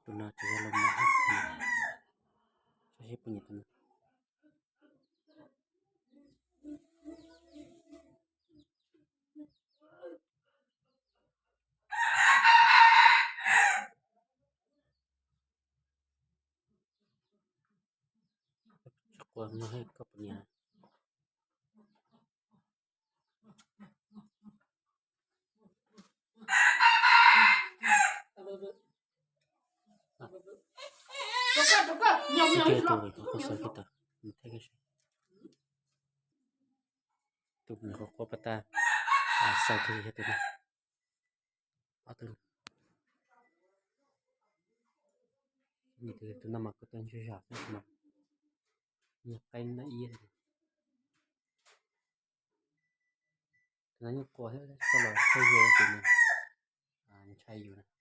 Tuna juga lemah saya punya tuna cukup mahal kapnya itu kosong kita itu merokok peta asal kita itu atau itu nama ketuan susah cuma ngapain na iya nanya kuahnya kalau saya itu nih cair